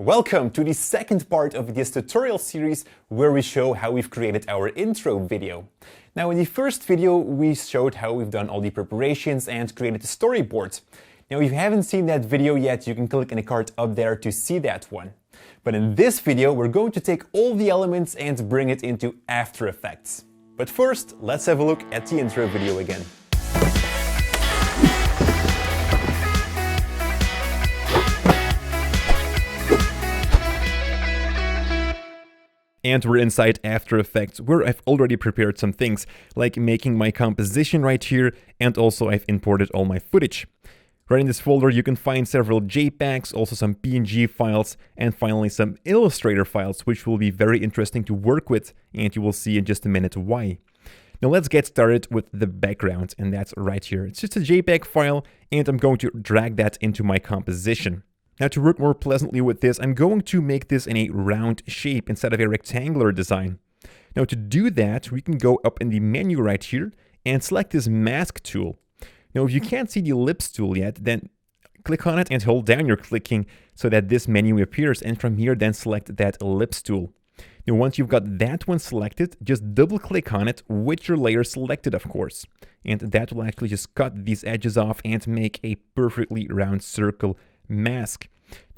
Welcome to the second part of this tutorial series where we show how we've created our intro video. Now in the first video we showed how we've done all the preparations and created the storyboard. Now if you haven't seen that video yet, you can click in the card up there to see that one. But in this video we're going to take all the elements and bring it into After Effects. But first, let's have a look at the intro video again. And we're inside After Effects, where I've already prepared some things, like making my composition right here, and also I've imported all my footage. Right in this folder you can find several JPEGs, also some PNG files, and finally some Illustrator files, which will be very interesting to work with, and you will see in just a minute why. Now let's get started with the background, and that's right here. It's just a JPEG file, and I'm going to drag that into my composition. Now to work more pleasantly with this, I'm going to make this in a round shape instead of a rectangular design. Now to do that, we can go up in the menu right here and select this mask tool. Now if you can't see the ellipse tool yet, then click on it and hold down your clicking so that this menu appears, and from here then select that ellipse tool. Now once you've got that one selected, just double click on it with your layer selected, of course. And that will actually just cut these edges off and make a perfectly round circle mask.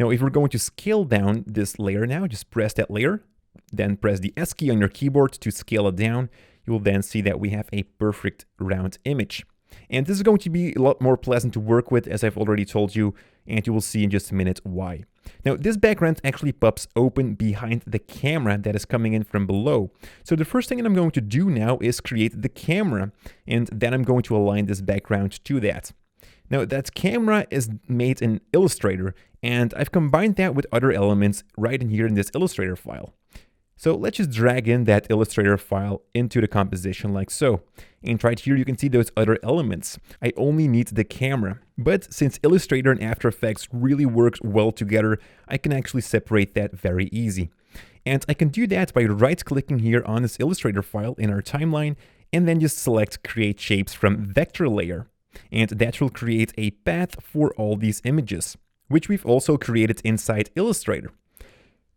Now if we're going to scale down this layer now, just press that layer, then press the S key on your keyboard to scale it down. You will then see that we have a perfect round image. And this is going to be a lot more pleasant to work with, as I've already told you, and you will see in just a minute why. Now this background actually pops open behind the camera that is coming in from below. So the first thing that I'm going to do now is create the camera, and then I'm going to align this background to that. Now that camera is made in Illustrator, and I've combined that with other elements right in here in this Illustrator file. So let's just drag in that Illustrator file into the composition like so. And right here you can see those other elements. I only need the camera. But since Illustrator and After Effects really works well together, I can actually separate that very easy. And I can do that by right-clicking here on this Illustrator file in our timeline, and then just select Create Shapes from Vector Layer. And that will create a path for all these images, which we've also created inside Illustrator.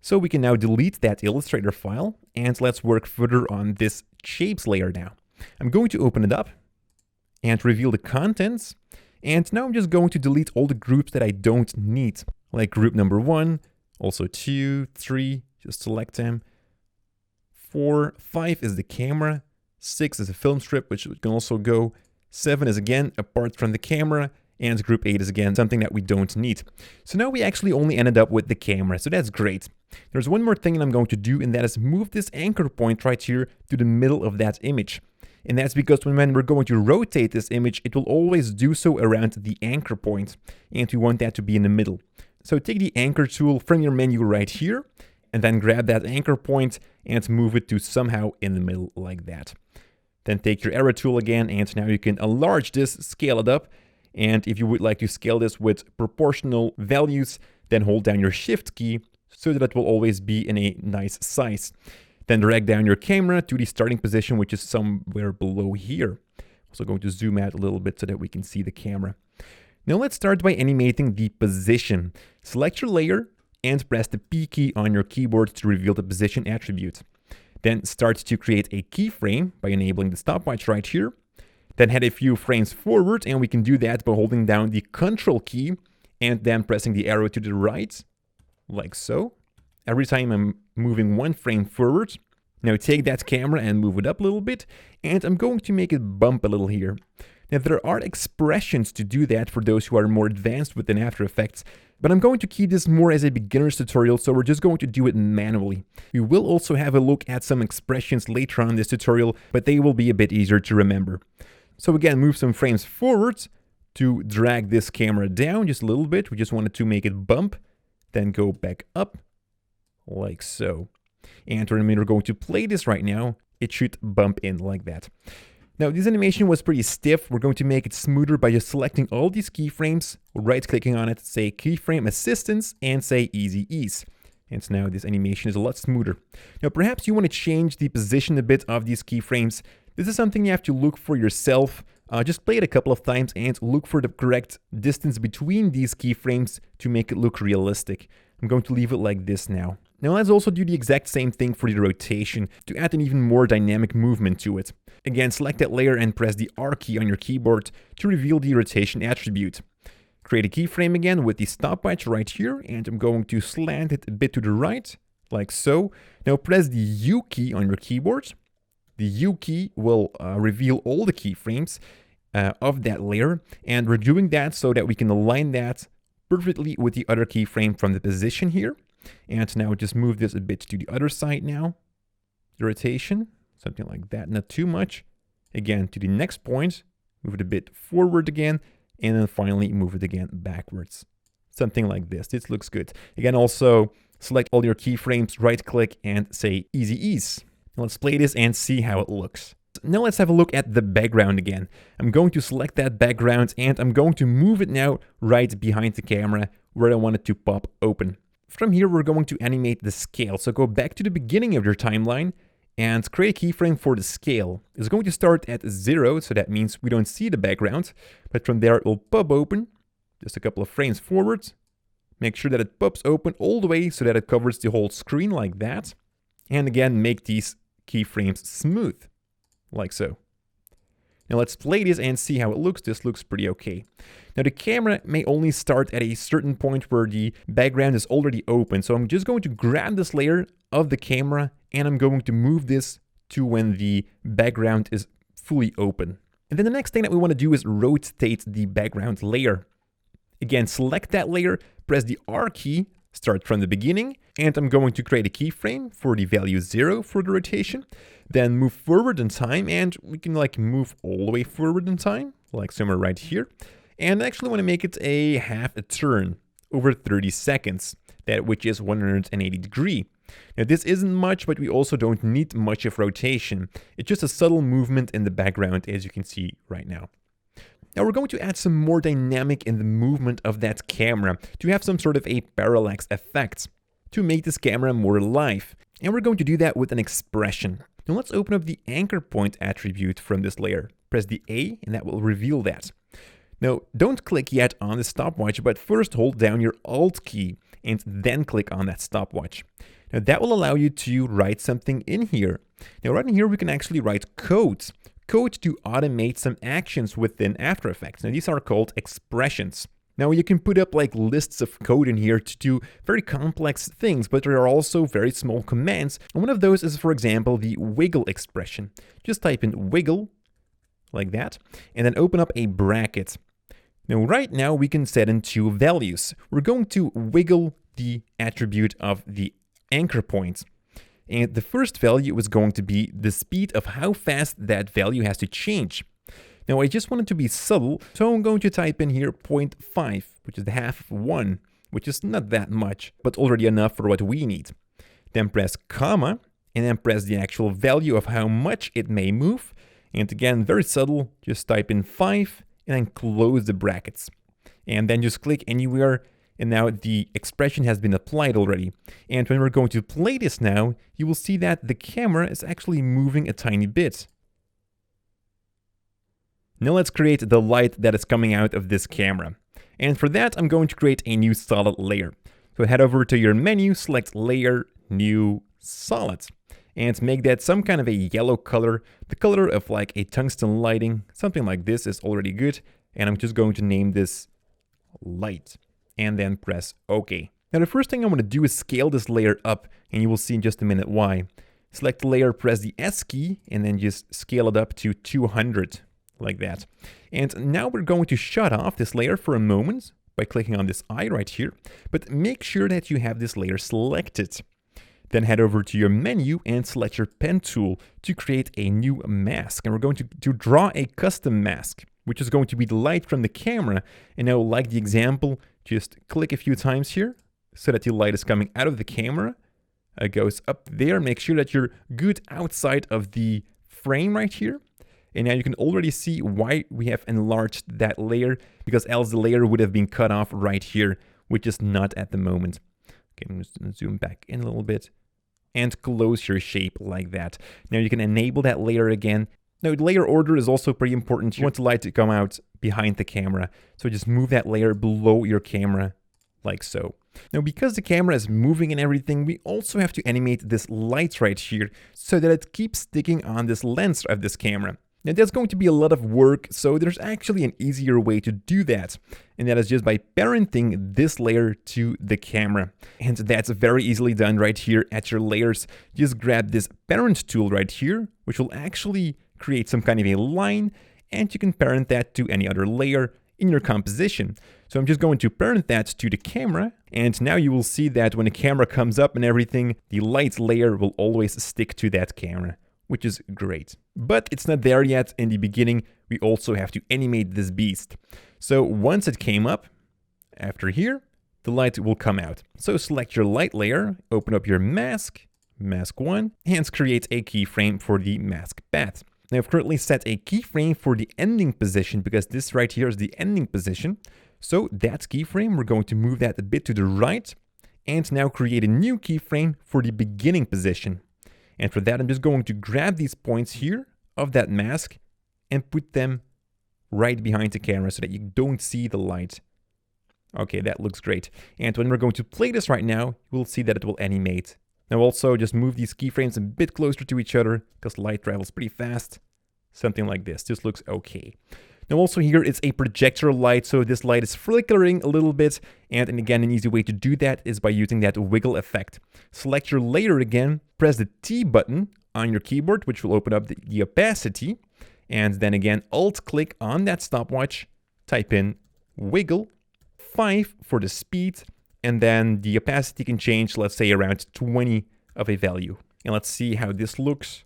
So we can now delete that Illustrator file, and let's work further on this shapes layer now. I'm going to open it up and reveal the contents, and now I'm just going to delete all the groups that I don't need, like group number 1, also 2, 3, just select them. 4, 5 is the camera, 6 is a film strip, which can also go. 7 is again apart from the camera, and group 8 is again something that we don't need. So now we actually only ended up with the camera, so that's great. There's one more thing that I'm going to do, and that is move this anchor point right here to the middle of that image. And that's because when we're going to rotate this image, it will always do so around the anchor point, and we want that to be in the middle. So take the anchor tool from your menu right here, and then grab that anchor point and move it to somehow in the middle like that. Then take your arrow tool again, and now you can enlarge this, scale it up. And if you would like to scale this with proportional values, then hold down your Shift key so that it will always be in a nice size. Then drag down your camera to the starting position, which is somewhere below here. Also going to zoom out a little bit so that we can see the camera. Now let's start by animating the position. Select your layer and press the P key on your keyboard to reveal the position attribute. Then start to create a keyframe by enabling the stopwatch right here. Then head a few frames forward, and we can do that by holding down the Control key and then pressing the arrow to the right, like so. Every time I'm moving one frame forward. Now take that camera and move it up a little bit, and I'm going to make it bump a little here. Now there are expressions to do that for those who are more advanced within After Effects, but I'm going to keep this more as a beginner's tutorial, so we're just going to do it manually. We will also have a look at some expressions later on in this tutorial, but they will be a bit easier to remember. So again, move some frames forward to drag this camera down just a little bit. We just wanted to make it bump, then go back up, like so. And when we're going to play this right now, it should bump in like that. Now this animation was pretty stiff. We're going to make it smoother by just selecting all these keyframes, right-clicking on it, say Keyframe Assistance, and say Easy Ease. And so now this animation is a lot smoother. Now perhaps you want to change the position a bit of these keyframes. This is something you have to look for yourself. Just play it a couple of times and look for the correct distance between these keyframes to make it look realistic. I'm going to leave it like this now. Now let's also do the exact same thing for the rotation to add an even more dynamic movement to it. Again, select that layer and press the R key on your keyboard to reveal the rotation attribute. Create a keyframe again with the stopwatch right here, and I'm going to slant it a bit to the right, like so. Now press the U key on your keyboard. The U key will reveal all the keyframes of that layer, and we're doing that so that we can align that perfectly with the other keyframe from the position here. And now just move this a bit to the other side now. The rotation, something like that, not too much. Again, to the next point, move it a bit forward again, and then finally move it again backwards. Something like this. This looks good. Again, also select all your keyframes, right click, and say Easy Ease. Now let's play this and see how it looks. Now let's have a look at the background again. I'm going to select that background and I'm going to move it now right behind the camera where I want it to pop open. From here, we're going to animate the scale. So go back to the beginning of your timeline and create a keyframe for the scale. It's going to start at 0, so that means we don't see the background. But from there, it will pop open, just a couple of frames forward. Make sure that it pops open all the way so that it covers the whole screen like that. And again, make these keyframes smooth, like so. Now let's play this and see how it looks. This looks pretty okay. Now the camera may only start at a certain point where the background is already open. So I'm just going to grab this layer of the camera and I'm going to move this to when the background is fully open. And then the next thing that we want to do is rotate the background layer. Again, select that layer, press the R key, start from the beginning, and I'm going to create a keyframe for the value 0 for the rotation. Then move forward in time, and we can move all the way forward in time, like somewhere right here. And I actually want to make it a half a turn over 30 seconds, which is 180 degrees. Now this isn't much, but we also don't need much of rotation. It's just a subtle movement in the background, as you can see right now. Now we're going to add some more dynamic in the movement of that camera to have some sort of a parallax effect to make this camera more alive. And we're going to do that with an expression. Now let's open up the anchor point attribute from this layer. Press the A and that will reveal that. Now don't click yet on the stopwatch, but first hold down your Alt key and then click on that stopwatch. Now that will allow you to write something in here. Now right in here we can actually write code to automate some actions within After Effects. Now these are called expressions. Now you can put up lists of code in here to do very complex things, but there are also very small commands. And one of those is, for example, the wiggle expression. Just type in wiggle, like that, and then open up a bracket. Now right now we can set in two values. We're going to wiggle the attribute of the anchor point. And the first value is going to be the speed of how fast that value has to change. Now I just want it to be subtle, so I'm going to type in here 0.5, which is the half of 1, which is not that much, but already enough for what we need. Then press comma, and then press the actual value of how much it may move. And again, very subtle, just type in 5, and then close the brackets. And then just click anywhere, and now the expression has been applied already. And when we're going to play this now, you will see that the camera is actually moving a tiny bit. Now let's create the light that is coming out of this camera. And for that, I'm going to create a new solid layer. So head over to your menu, select Layer, New, Solid. And make that some kind of a yellow color, the color of a tungsten lighting. Something like this is already good. And I'm just going to name this Light. And then press OK. Now the first thing I want to do is scale this layer up, and you will see in just a minute why. Select the layer, press the S key, and then just scale it up to 200. Like that. And now we're going to shut off this layer for a moment by clicking on this eye right here, but make sure that you have this layer selected. Then head over to your menu and select your pen tool to create a new mask. And we're going to draw a custom mask, which is going to be the light from the camera. And now, like the example, just click a few times here so that the light is coming out of the camera. It goes up there. Make sure that you're good outside of the frame right here. And now you can already see why we have enlarged that layer, because else the layer would have been cut off right here, which is not at the moment. Okay, I'm just gonna zoom back in a little bit and close your shape like that. Now you can enable that layer again. Now the layer order is also pretty important. You want the light to come out behind the camera. So just move that layer below your camera like so. Now, because the camera is moving and everything, we also have to animate this light right here so that it keeps sticking on this lens of this camera. Now, that's going to be a lot of work, so there's actually an easier way to do that, and that is just by parenting this layer to the camera. And that's very easily done right here at your layers. Just grab this parent tool right here, which will actually create some kind of a line, and you can parent that to any other layer in your composition. So I'm just going to parent that to the camera, and now you will see that when the camera comes up and everything, the light layer will always stick to that camera, which is great. But it's not there yet. In the beginning, we also have to animate this beast. So once it came up, after here, the light will come out. So select your light layer, open up your mask, mask 1, and create a keyframe for the mask path. Now I've currently set a keyframe for the ending position because this right here is the ending position. So that keyframe, we're going to move that a bit to the right and now create a new keyframe for the beginning position. And for that, I'm just going to grab these points here of that mask and put them right behind the camera so that you don't see the light. Okay, that looks great. And when we're going to play this right now, we'll see that it will animate. Now also just move these keyframes a bit closer to each other because light travels pretty fast. Something like this. This looks okay. Now also here it's a projector light, so this light is flickering a little bit. And again, an easy way to do that is by using that wiggle effect. Select your layer again, press the T button on your keyboard, which will open up the opacity. And then again, Alt-click on that stopwatch, type in wiggle, 5 for the speed, and then the opacity can change, let's say around 20 of a value. And let's see how this looks.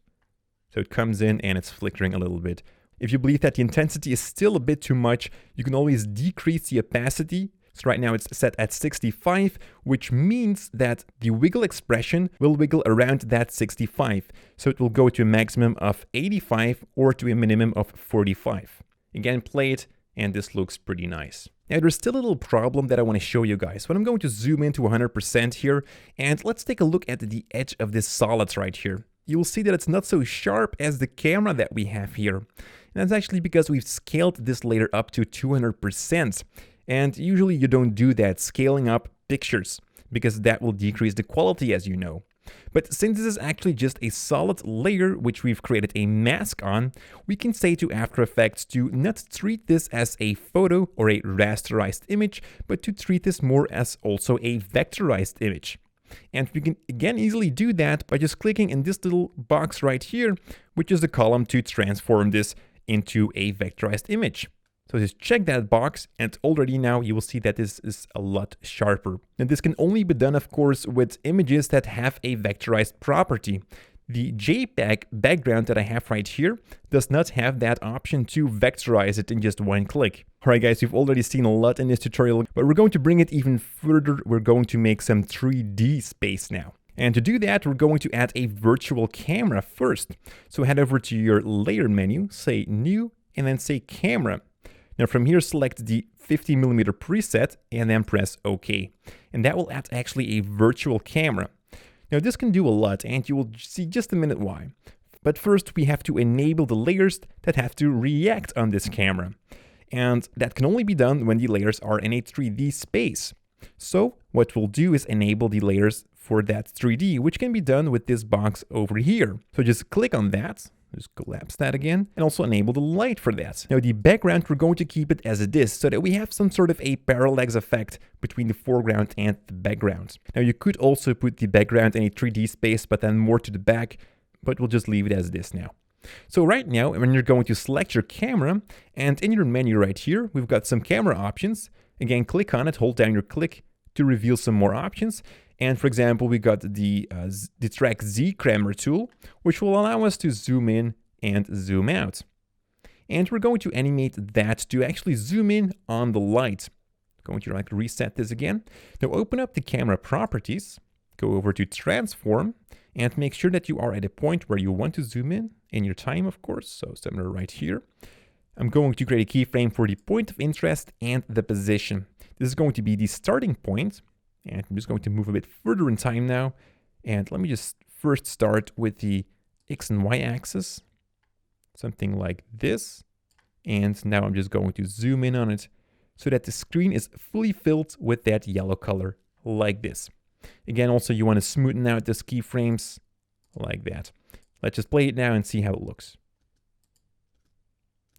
So it comes in and it's flickering a little bit. If you believe that the intensity is still a bit too much, you can always decrease the opacity. So right now it's set at 65, which means that the wiggle expression will wiggle around that 65. So it will go to a maximum of 85 or to a minimum of 45. Again, play it, and this looks pretty nice. Now there's still a little problem that I want to show you guys. But I'm going to zoom in to 100% here, and let's take a look at the edge of this solid right here. You'll see that it's not so sharp as the camera that we have here. And that's actually because we've scaled this layer up to 200%. And usually you don't do that, scaling up pictures, because that will decrease the quality, as you know. But since this is actually just a solid layer which we've created a mask on, we can say to After Effects to not treat this as a photo or a rasterized image, but to treat this more as also a vectorized image. And we can again easily do that by just clicking in this little box right here, which is the column to transform this into a vectorized image. So just check that box, and already now you will see that this is a lot sharper. And this can only be done, of course, with images that have a vectorized property. The JPEG background that I have right here does not have that option to vectorize it in just one click. Alright guys, we've already seen a lot in this tutorial, but we're going to bring it even further. We're going to make some 3D space now. And to do that, we're going to add a virtual camera first. So head over to your layer menu, say new, and then say camera. Now from here, select the 50mm preset and then press OK. And that will add actually a virtual camera. Now this can do a lot, and you will see just a minute why. But first we have to enable the layers that have to react on this camera. And that can only be done when the layers are in a 3D space. So what we'll do is enable the layers for that 3D, which can be done with this box over here. So just click on that. Just collapse that again, and also enable the light for that. Now the background, we're going to keep it as it is so that we have some sort of a parallax effect between the foreground and the background. Now you could also put the background in a 3D space, but then more to the back, but we'll just leave it as it is now. So right now, when you're going to select your camera, and in your menu right here, we've got some camera options. Again, click on it, hold down your click to reveal some more options. And for example, we got the track Z Crammer tool, which will allow us to zoom in and zoom out. And we're going to animate that to actually zoom in on the light. Going to reset this again. Now open up the camera properties, go over to transform, and make sure that you are at a point where you want to zoom in your time, of course. So somewhere right here. I'm going to create a keyframe for the point of interest and the position. This is going to be the starting point. And I'm just going to move a bit further in time now. And let me just first start with the X and Y axis. Something like this. And now I'm just going to zoom in on it so that the screen is fully filled with that yellow color, like this. Again, also you want to smoothen out those keyframes, like that. Let's just play it now and see how it looks.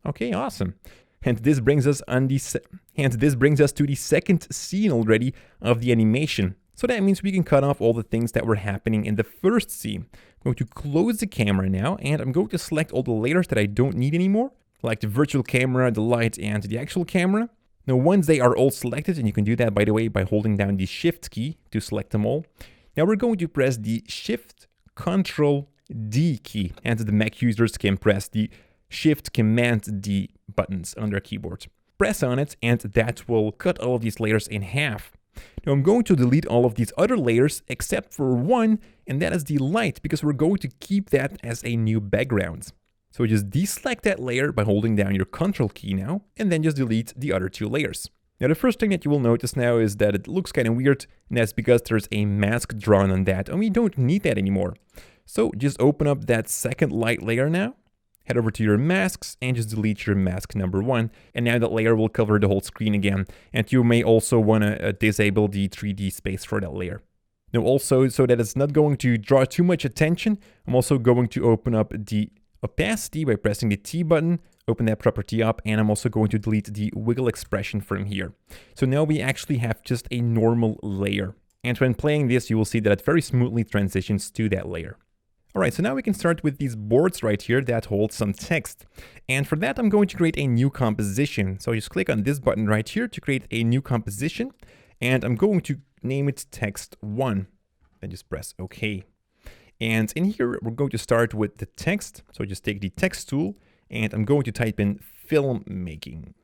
Okay, awesome. And this brings us to the second scene already of the animation. So that means we can cut off all the things that were happening in the first scene. I'm going to close the camera now, and I'm going to select all the layers that I don't need anymore, like the virtual camera, the light, and the actual camera. Now, once they are all selected, and you can do that, by the way, by holding down the Shift key to select them all. Now we're going to press the Shift Control D key, and the Mac users can press the Shift Command D buttons on their keyboard. Press on it, and that will cut all of these layers in half. Now I'm going to delete all of these other layers except for one, and that is the light, because we're going to keep that as a new background. So just deselect that layer by holding down your Control key now, and then just delete the other two layers. Now the first thing that you will notice now is that it looks kind of weird, and that's because there's a mask drawn on that, and we don't need that anymore. So just open up that second light layer now, head over to your masks, and just delete your mask number 1. And now that layer will cover the whole screen again. And you may also want to disable the 3D space for that layer. Now also, so that it's not going to draw too much attention, I'm also going to open up the opacity by pressing the T button, open that property up, and I'm also going to delete the wiggle expression from here. So now we actually have just a normal layer. And when playing this, you will see that it very smoothly transitions to that layer. Alright, so now we can start with these boards right here that hold some text. And for that, I'm going to create a new composition. So just click on this button right here to create a new composition. And I'm going to name it text 1. Then just press OK. And in here, we're going to start with the text. So just take the text tool, and I'm going to type in filmmaking.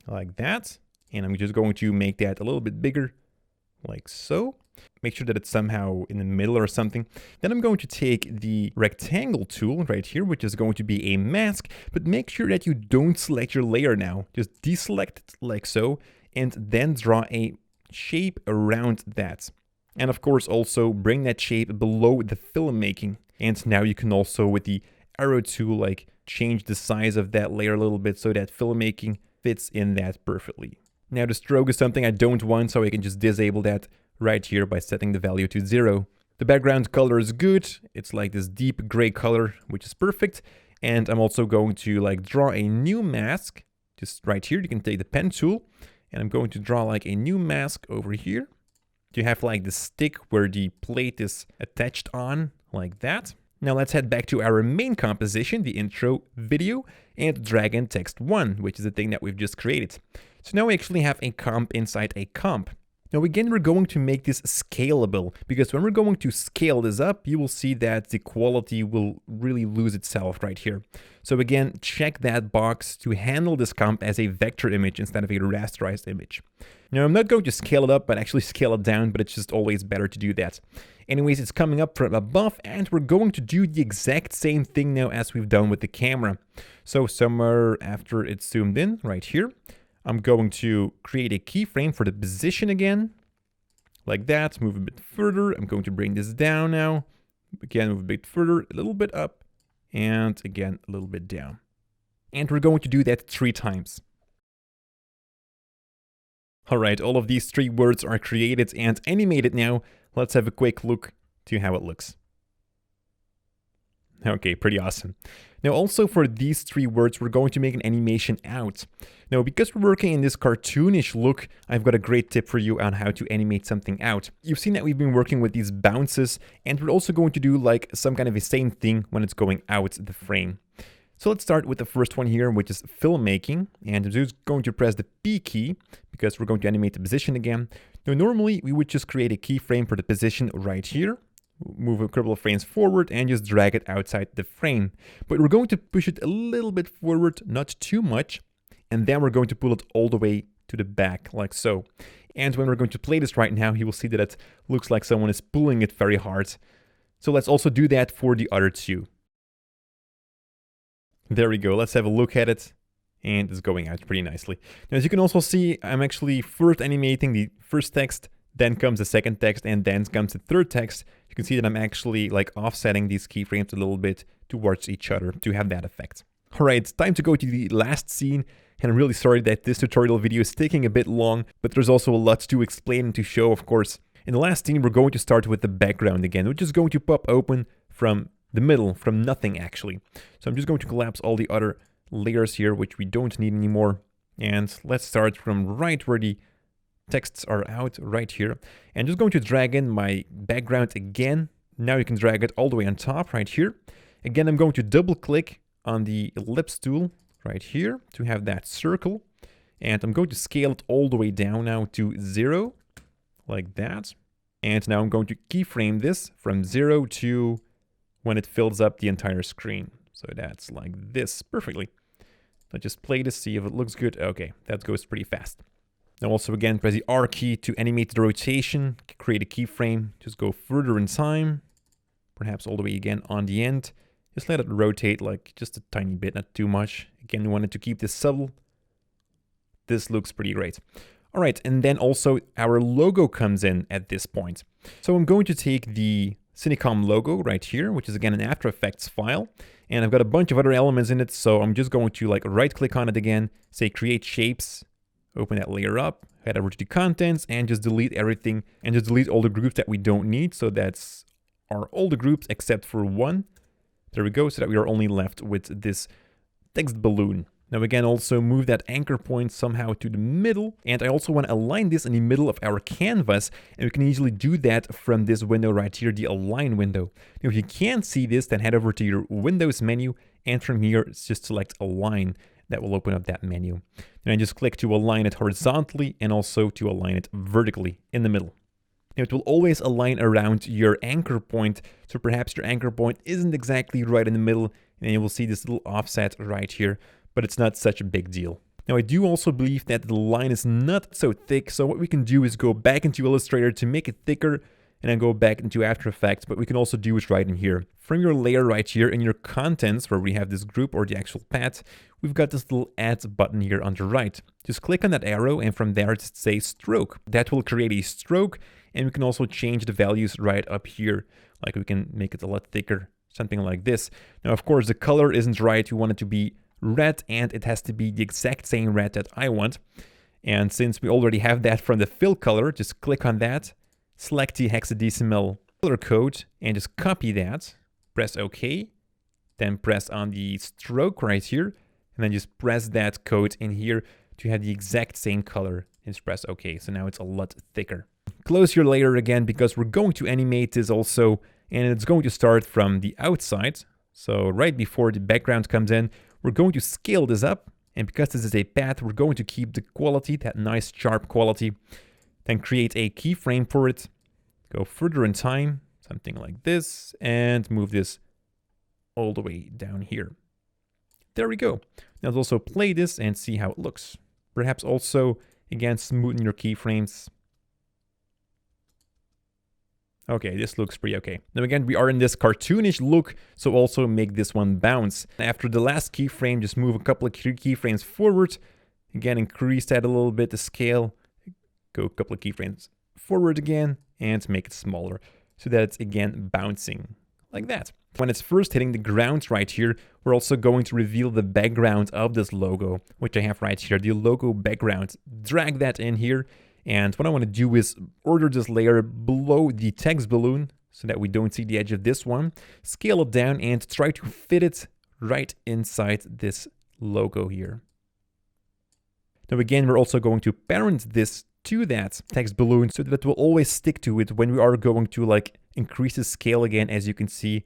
Like that. And I'm just going to make that a little bit bigger, like so. Make sure that it's somehow in the middle or something. Then I'm going to take the rectangle tool right here, which is going to be a mask, but make sure that you don't select your layer now. Just deselect it like so, and then draw a shape around that. And of course also bring that shape below the filmmaking. And now you can also, with the arrow tool, like change the size of that layer a little bit so that filmmaking fits in that perfectly. Now the stroke is something I don't want, so I can just disable that right here by setting the value to 0. The background color is good. It's like this deep gray color, which is perfect. And I'm also going to like draw a new mask. Just right here, you can take the pen tool, and I'm going to draw like a new mask over here. You have like the stick where the plate is attached on, like that. Now let's head back to our main composition, the intro video, and drag in text 1, which is the thing that we've just created. So now we actually have a comp inside a comp. Now again, we're going to make this scalable, because when we're going to scale this up, you will see that the quality will really lose itself right here. So again, check that box to handle this comp as a vector image instead of a rasterized image. Now I'm not going to scale it up, but actually scale it down, but it's just always better to do that. Anyways, it's coming up from above, and we're going to do the exact same thing now as we've done with the camera. So somewhere after it's zoomed in, right here, I'm going to create a keyframe for the position again, like that, move a bit further. I'm going to bring this down now. Again, move a bit further, a little bit up, and again, a little bit down. And we're going to do that 3 times. All right, all of these 3 words are created and animated now. Let's have a quick look to how it looks. Okay, pretty awesome. Now also for these 3 words, we're going to make an animation out. Now because we're working in this cartoonish look, I've got a great tip for you on how to animate something out. You've seen that we've been working with these bounces, and we're also going to do like some kind of a same thing when it's going out the frame. So let's start with the first one here, which is filmmaking. And I'm just going to press the P key because we're going to animate the position again. Now normally we would just create a keyframe for the position right here. Move a couple of frames forward and just drag it outside the frame. But we're going to push it a little bit forward, not too much. And then we're going to pull it all the way to the back, like so. And when we're going to play this right now, you will see that it looks like someone is pulling it very hard. So let's also do that for the other 2. There we go. Let's have a look at it. And it's going out pretty nicely. Now, as you can also see, I'm actually first animating the first text, then comes the second text, and then comes the third text. You can see that I'm actually like offsetting these keyframes a little bit towards each other to have that effect. Alright, time to go to the last scene, and I'm really sorry that this tutorial video is taking a bit long, but there's also a lot to explain and to show, of course. In the last scene, we're going to start with the background again, which is going to pop open from the middle, from nothing actually. So I'm just going to collapse all the other layers here, which we don't need anymore. And let's start from right where the texts are out, right here. And just going to drag in my background again. Now you can drag it all the way on top, right here. Again, I'm going to double click on the ellipse tool right here to have that circle. And I'm going to scale it all the way down now to 0, like that. And now I'm going to keyframe this from 0 to when it fills up the entire screen. So that's like this, perfectly. Let's just play this, see if it looks good. Okay, that goes pretty fast. Now also again, press the R key to animate the rotation, create a keyframe, just go further in time, perhaps all the way again on the end. Just let it rotate like just a tiny bit, not too much. Again, we wanted to keep this subtle. This looks pretty great. All right, and then also our logo comes in at this point. So I'm going to take the Cinecom logo right here, which is again an After Effects file, and I've got a bunch of other elements in it, so I'm just going to like right click on it again, say create shapes, open that layer up, head over to the contents, and just delete everything, and just delete all the groups that we don't need. So that's all the groups except for one. There we go, so that we are only left with this text balloon. Now again, also move that anchor point somehow to the middle. And I also want to align this in the middle of our canvas. And we can easily do that from this window right here, the align window. Now if you can't see this, then head over to your Windows menu. And from here, just select align. That will open up that menu. And I just click to align it horizontally and also to align it vertically in the middle. Now it will always align around your anchor point. So perhaps your anchor point isn't exactly right in the middle. And you will see this little offset right here. But it's not such a big deal. Now I do also believe that the line is not so thick, so what we can do is go back into Illustrator to make it thicker, and then go back into After Effects, but we can also do it right in here. From your layer right here in your contents, where we have this group or the actual path, we've got this little add button here on the right. Just click on that arrow, and from there just say stroke. That will create a stroke, and we can also change the values right up here. Like we can make it a lot thicker, something like this. Now of course the color isn't right, we want it to be red, and it has to be the exact same red that I want. And since we already have that from the fill color, just click on that, select the hexadecimal color code, and just copy that, press OK, then press on the stroke right here, and then just press that code in here to have the exact same color, and just press OK. So now it's a lot thicker. Close your layer again, because we're going to animate this also, and it's going to start from the outside. So right before the background comes in, we're going to scale this up, and because this is a path, we're going to keep the quality, that nice sharp quality, then create a keyframe for it, go further in time, something like this, and move this all the way down here. There we go. Now let's also play this and see how it looks. Perhaps also, again, smoothen your keyframes. Okay, this looks pretty okay. Now again, we are in this cartoonish look, so also make this one bounce. After the last keyframe, just move a couple of keyframes forward. Again, increase that a little bit, the scale. Go a couple of keyframes forward again, and make it smaller, so that it's again bouncing, like that. When it's first hitting the ground right here, we're also going to reveal the background of this logo, which I have right here, the logo background. Drag that in here. And what I want to do is order this layer below the text balloon so that we don't see the edge of this one. Scale it down and try to fit it right inside this logo here. Now again, we're also going to parent this to that text balloon so that it will always stick to it when we are going to like increase the scale again, as you can see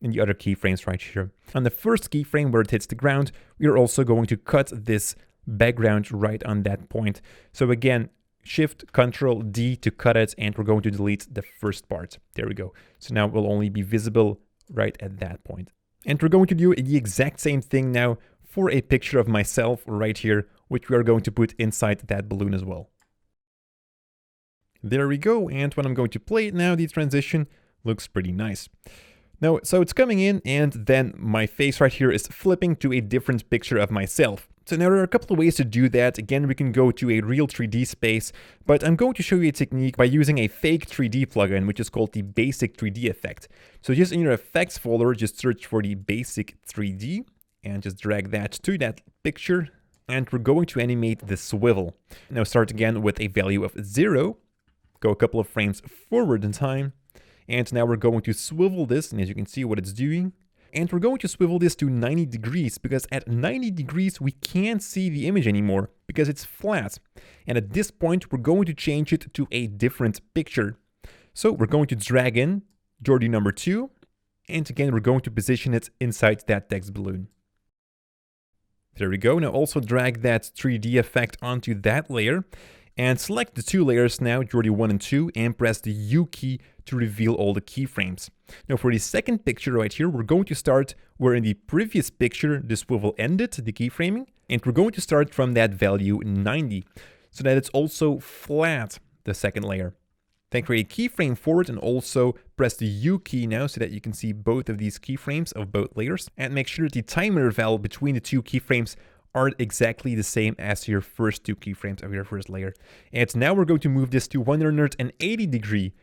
in the other keyframes right here. On the first keyframe where it hits the ground, we are also going to cut this background right on that point. So again, Shift Control D to cut it, and we're going to delete the first part. There we go. So now it will only be visible right at that point. And we're going to do the exact same thing now for a picture of myself right here, which we are going to put inside that balloon as well. There we go. And when I'm going to play it now, the transition looks pretty nice. Now, so it's coming in, and then my face right here is flipping to a different picture of myself. So now there are a couple of ways to do that. Again, we can go to a real 3D space, but I'm going to show you a technique by using a fake 3D plugin, which is called the Basic 3D effect. So just in your effects folder, just search for the Basic 3D, and just drag that to that picture. And we're going to animate the swivel. Now start again with a value of 0. Go a couple of frames forward in time. And now we're going to swivel this, and as you can see what it's doing. And we're going to swivel this to 90 degrees, because at 90 degrees we can't see the image anymore, because it's flat. And at this point, we're going to change it to a different picture. So we're going to drag in Jordy number 2. And again, we're going to position it inside that text balloon. There we go. Now also drag that 3D effect onto that layer and select the 2 layers now, Jordy 1 and 2, and press the U key to reveal all the keyframes. Now for the second picture right here, we're going to start where in the previous picture the swivel ended, the keyframing, and we're going to start from that value 90, so that it's also flat, the second layer. Then create a keyframe for it and also press the U key now so that you can see both of these keyframes of both layers, and make sure the time interval between the 2 keyframes are exactly the same as your first 2 keyframes of your first layer. And now we're going to move this to 180 degree.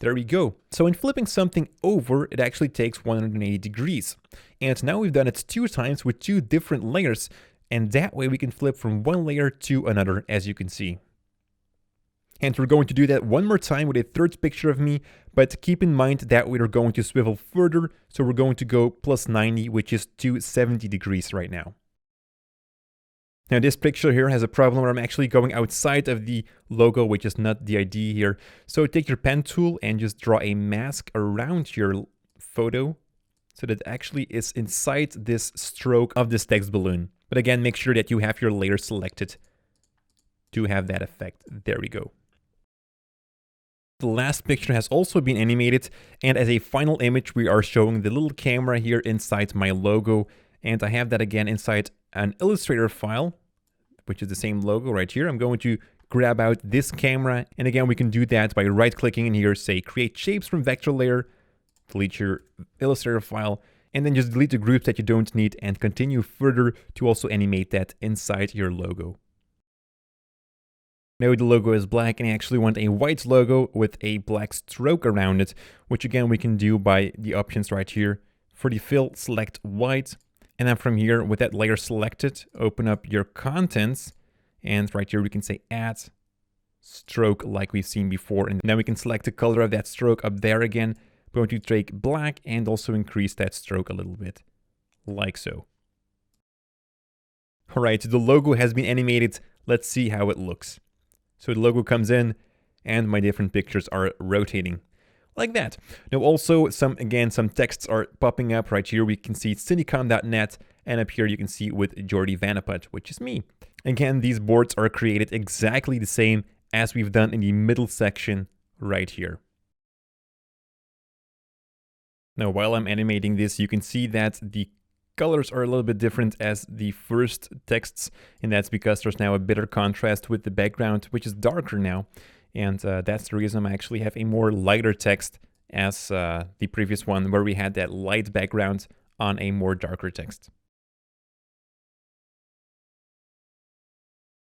There we go. So in flipping something over, it actually takes 180 degrees. And now we've done it 2 times with 2 different layers, and that way we can flip from one layer to another, as you can see. And we're going to do that one more time with a third picture of me, but keep in mind that we're going to swivel further, so we're going to go plus 90, which is 270 degrees right now. Now this picture here has a problem where I'm actually going outside of the logo, which is not the idea here. So take your pen tool and just draw a mask around your photo, so that it actually is inside this stroke of this text balloon. But again, make sure that you have your layer selected to have that effect. There we go. The last picture has also been animated, and as a final image we are showing the little camera here inside my logo, and I have that again inside an Illustrator file, which is the same logo right here. I'm going to grab out this camera, and again we can do that by right-clicking in here, say create shapes from vector layer, delete your Illustrator file, and then just delete the groups that you don't need and continue further to also animate that inside your logo. Now the logo is black, and I actually want a white logo with a black stroke around it, which again we can do by the options right here. For the fill, select white, and then from here with that layer selected, open up your contents, and right here we can say add stroke like we've seen before, and now we can select the color of that stroke up there again. I'm going to take black and also increase that stroke a little bit, like so. Alright, the logo has been animated. Let's see how it looks. So the logo comes in and my different pictures are rotating like that. Now also some texts are popping up right here. We can see Cinecom.net, and up here you can see with Jordy Vanaput, which is me. Again, these boards are created exactly the same as we've done in the middle section right here. Now while I'm animating this, you can see that the colors are a little bit different as the first texts, and that's because there's now a better contrast with the background, which is darker now, and that's the reason I actually have a more lighter text as the previous one, where we had that light background on a more darker text.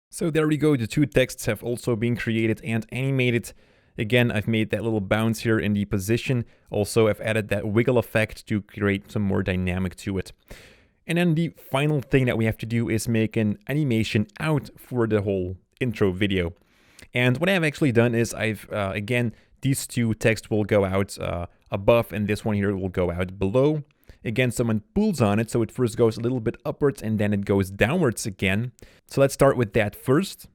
So there we go, the 2 texts have also been created and animated. Again, I've made that little bounce here in the position. Also, I've added that wiggle effect to create some more dynamic to it. And then the final thing that we have to do is make an animation out for the whole intro video. And what I've actually done is again, these 2 texts will go out above, and this one here will go out below. Again, someone pulls on it, so it first goes a little bit upwards and then it goes downwards again. So let's start with that first.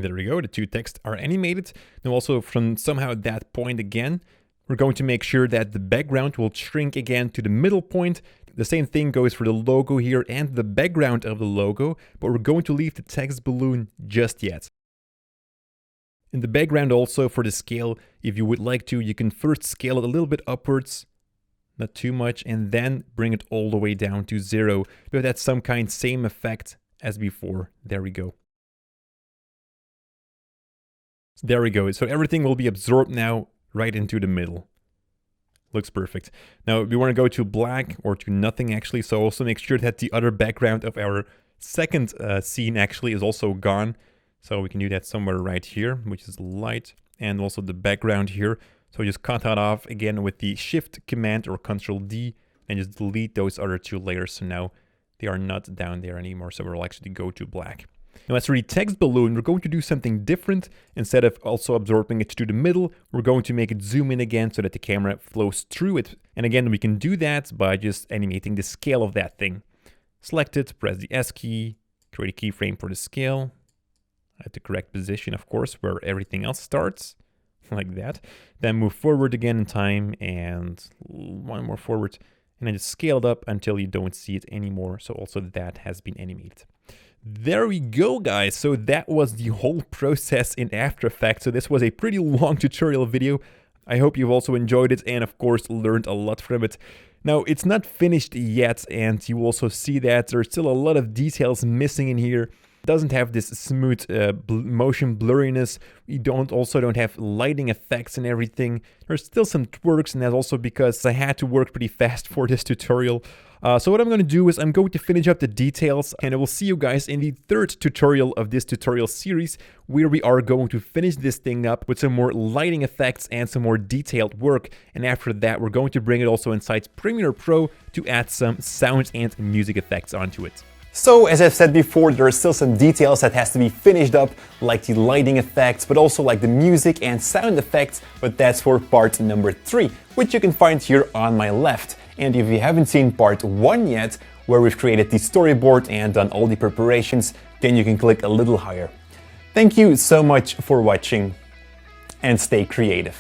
There we go, the 2 texts are animated. Now also from somehow that point again, we're going to make sure that the background will shrink again to the middle point. The same thing goes for the logo here and the background of the logo, but we're going to leave the text balloon just yet. In the background also, for the scale, if you would like to, you can first scale it a little bit upwards, not too much, and then bring it all the way down to 0. But that's some kind same effect as before. There we go. There we go. So everything will be absorbed now right into the middle. Looks perfect. Now we want to go to black or to nothing actually. So also make sure that the other background of our second scene actually is also gone. So we can do that somewhere right here, which is light, and also the background here. So just cut that off again with the Shift command or Control D. and just delete those other 2 layers. So now they are not down there anymore. So we'll actually go to black. Now as for the text balloon, we're going to do something different. Instead of also absorbing it to the middle, we're going to make it zoom in again so that the camera flows through it. And again, we can do that by just animating the scale of that thing. Select it, press the S key, create a keyframe for the scale. At the correct position, of course, where everything else starts, like that. Then move forward again in time, and 1 more forward, and then just scale it up until you don't see it anymore. So also that has been animated. There we go, guys. So that was the whole process in After Effects. So this was a pretty long tutorial video. I hope you've also enjoyed it and of course learned a lot from it. Now it's not finished yet, and you also see that there's still a lot of details missing in here. It doesn't have this smooth motion blurriness. We also don't have lighting effects and everything. There's still some twerks, and that's also because I had to work pretty fast for this tutorial. So what I'm going to do is I'm going to finish up the details, and I will see you guys in the 3rd tutorial of this tutorial series, where we are going to finish this thing up with some more lighting effects and some more detailed work. And after that, we're going to bring it also inside Premiere Pro to add some sound and music effects onto it. So, as I've said before, there are still some details that has to be finished up, like the lighting effects, but also like the music and sound effects, but that's for part number 3, which you can find here on my left. And if you haven't seen part 1 yet, where we've created the storyboard and done all the preparations, then you can click a little higher. Thank you so much for watching, and stay creative.